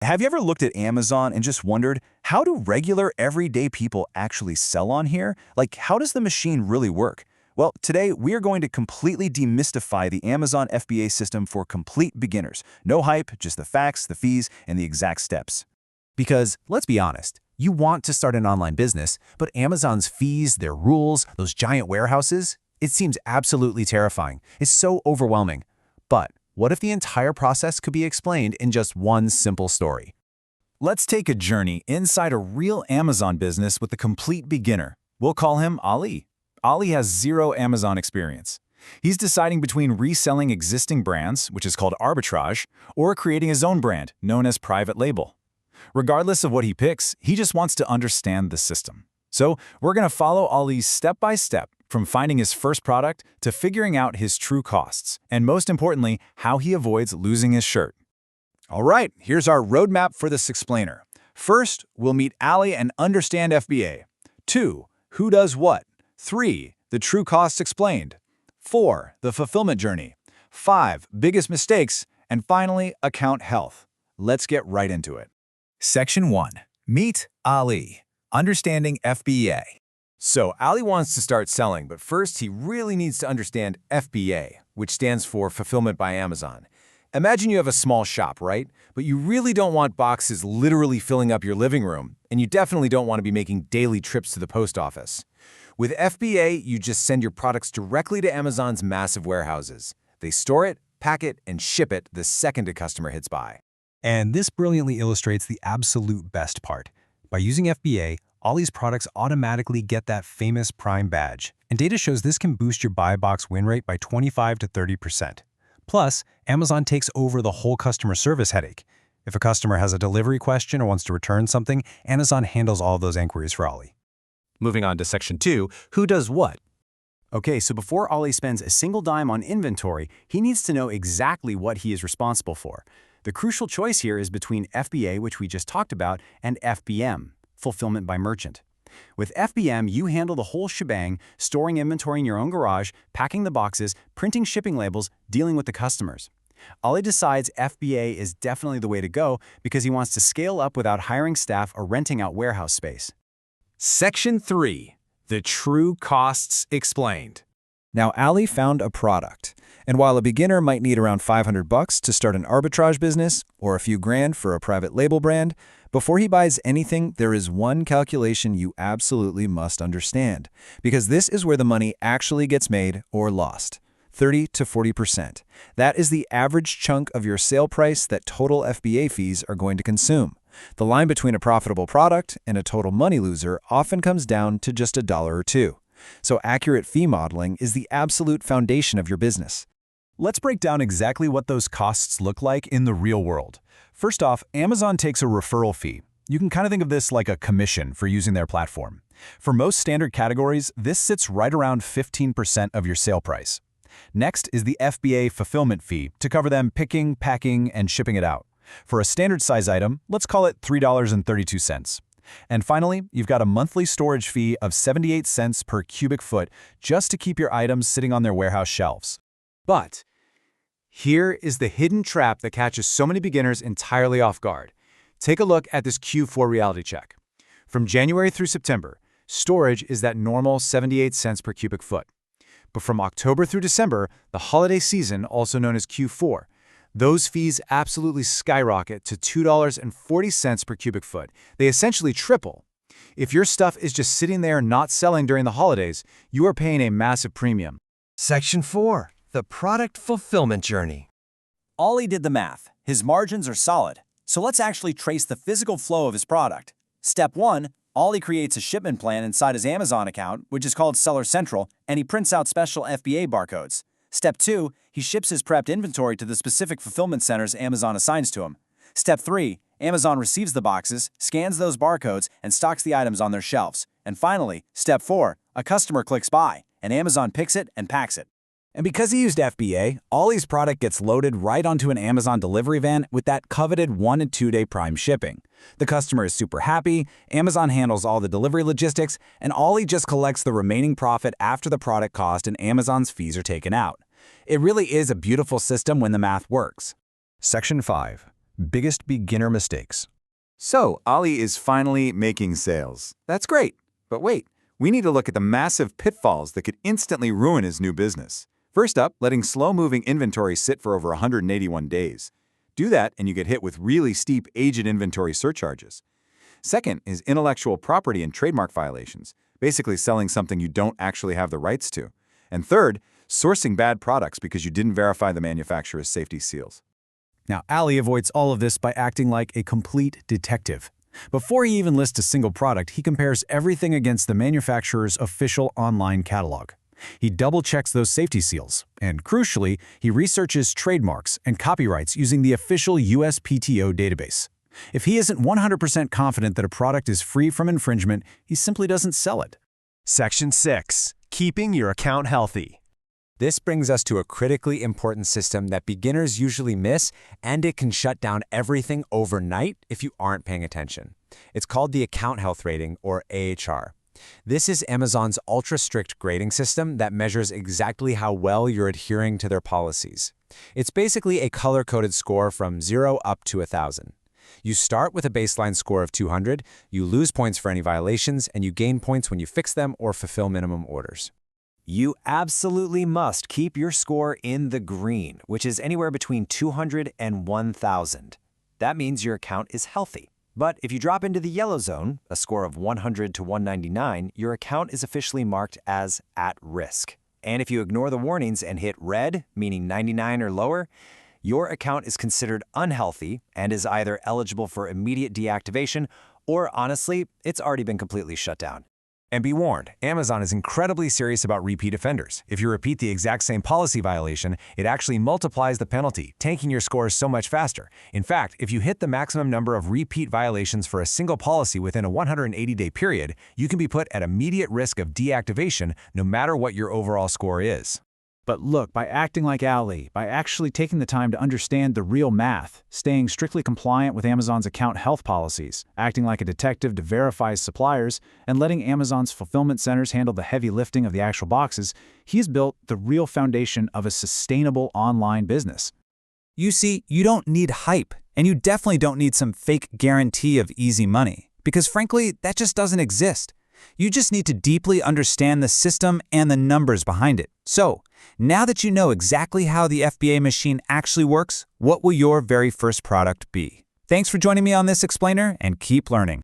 Have you ever looked at Amazon and just wondered, how do regular, everyday people actually sell on here? Like, how does the machine really work? Well, today we are going to completely demystify the Amazon FBA system for complete beginners. No hype, just the facts, the fees, and the exact steps. Because, let's be honest, you want to start an online business, but Amazon's fees, their rules, those giant warehouses, it seems absolutely terrifying. It's so overwhelming. But what if the entire process could be explained in just one simple story? Let's take a journey inside a real Amazon business with a complete beginner. We'll call him Ali. Ali has zero Amazon experience. He's deciding between reselling existing brands, which is called arbitrage, or creating his own brand, known as private label. Regardless of what he picks, he just wants to understand the system. So we're going to follow Ali step by step, from finding his first product to figuring out his true costs, and most importantly, how he avoids losing his shirt. All right, here's our roadmap for this explainer. First, we'll meet Ali and understand FBA. 2. Who does what? 3. The true costs explained. 4. The fulfillment journey. 5. Biggest mistakes. And finally, account health. Let's get right into it. Section 1. Meet Ali. Understanding FBA. So Ali wants to start selling, but first he really needs to understand FBA, which stands for Fulfillment by Amazon. Imagine you have a small shop, right? But you really don't want boxes literally filling up your living room, and you definitely don't want to be making daily trips to the post office. With FBA, you just send your products directly to Amazon's massive warehouses. They store it, pack it, and ship it the second a customer hits buy. And this brilliantly illustrates the absolute best part. By using FBA, Ali's products automatically get that famous Prime badge, and data shows this can boost your buy box win rate by 25 to 30%. Plus, Amazon takes over the whole customer service headache. If a customer has a delivery question or wants to return something, Amazon handles all of those inquiries for Ali. Moving on to Section 2, who does what? Okay, so before Ali spends a single dime on inventory, he needs to know exactly what he is responsible for. The crucial choice here is between FBA, which we just talked about, and FBM, Fulfillment by Merchant. With FBM, you handle the whole shebang, storing inventory in your own garage, packing the boxes, printing shipping labels, dealing with the customers. Ali decides FBA is definitely the way to go because he wants to scale up without hiring staff or renting out warehouse space. Section 3. The true costs explained. Now, Ali found a product, and while a beginner might need around $500 to start an arbitrage business or a few grand for a private label brand, before he buys anything, there is one calculation you absolutely must understand, because this is where the money actually gets made or lost. 30 to 40%. That is the average chunk of your sale price that total FBA fees are going to consume. The line between a profitable product and a total money loser often comes down to just $1 or $2. So accurate fee modeling is the absolute foundation of your business. Let's break down exactly what those costs look like in the real world. First off, Amazon takes a referral fee. You can kind of think of this like a commission for using their platform. For most standard categories, this sits right around 15% of your sale price. Next is the FBA fulfillment fee to cover them picking, packing, and shipping it out. For a standard size item, let's call it $3.32. And finally, you've got a monthly storage fee of 78 cents per cubic foot just to keep your items sitting on their warehouse shelves. But here is the hidden trap that catches so many beginners entirely off guard. Take a look at this Q4 reality check. From January through September, storage is that normal 78 cents per cubic foot. But from October through December, the holiday season, also known as Q4, those fees absolutely skyrocket to $2.40 per cubic foot. They essentially triple. If your stuff is just sitting there not selling during the holidays, you are paying a massive premium. Section 4. The Product Fulfillment Journey. Ali did the math. His margins are solid. So let's actually trace the physical flow of his product. Step 1. Ali creates a shipment plan inside his Amazon account, which is called Seller Central, and he prints out special FBA barcodes. Step 2. He ships his prepped inventory to the specific fulfillment centers Amazon assigns to him. Step 3. Amazon receives the boxes, scans those barcodes, and stocks the items on their shelves. And finally, Step 4. A customer clicks buy, and Amazon picks it and packs it. And because he used FBA, Ali's product gets loaded right onto an Amazon delivery van with that coveted 1 and 2 day Prime shipping. The customer is super happy, Amazon handles all the delivery logistics, and Ali just collects the remaining profit after the product cost and Amazon's fees are taken out. It really is a beautiful system when the math works. Section 5. Biggest beginner mistakes. So, Ali is finally making sales. That's great. But wait, we need to look at the massive pitfalls that could instantly ruin his new business. First up, letting slow-moving inventory sit for over 181 days. Do that and you get hit with really steep aged inventory surcharges. Second is intellectual property and trademark violations, basically selling something you don't actually have the rights to. And third, sourcing bad products because you didn't verify the manufacturer's safety seals. Now, Ali avoids all of this by acting like a complete detective. Before he even lists a single product, he compares everything against the manufacturer's official online catalog. He double-checks those safety seals, and crucially, he researches trademarks and copyrights using the official USPTO database. If he isn't 100% confident that a product is free from infringement, he simply doesn't sell it. Section 6. Keeping your account healthy. This brings us to a critically important system that beginners usually miss, and it can shut down everything overnight if you aren't paying attention. It's called the Account Health Rating, or AHR. This is Amazon's ultra-strict grading system that measures exactly how well you're adhering to their policies. It's basically a color-coded score from 0 up to 1,000. You start with a baseline score of 200, you lose points for any violations, and you gain points when you fix them or fulfill minimum orders. You absolutely must keep your score in the green, which is anywhere between 200 and 1,000. That means your account is healthy. But if you drop into the yellow zone, a score of 100 to 199, your account is officially marked as at risk. And if you ignore the warnings and hit red, meaning 99 or lower, your account is considered unhealthy and is either eligible for immediate deactivation or, honestly, it's already been completely shut down. And be warned, Amazon is incredibly serious about repeat offenders. If you repeat the exact same policy violation, it actually multiplies the penalty, tanking your scores so much faster. In fact, if you hit the maximum number of repeat violations for a single policy within a 180-day period, you can be put at immediate risk of deactivation no matter what your overall score is. But look, by acting like Ali, by actually taking the time to understand the real math, staying strictly compliant with Amazon's account health policies, acting like a detective to verify his suppliers, and letting Amazon's fulfillment centers handle the heavy lifting of the actual boxes, he's built the real foundation of a sustainable online business. You see, you don't need hype, and you definitely don't need some fake guarantee of easy money, because frankly, that just doesn't exist. You just need to deeply understand the system and the numbers behind it. So, now that you know exactly how the FBA machine actually works, what will your very first product be? Thanks for joining me on this explainer, and keep learning.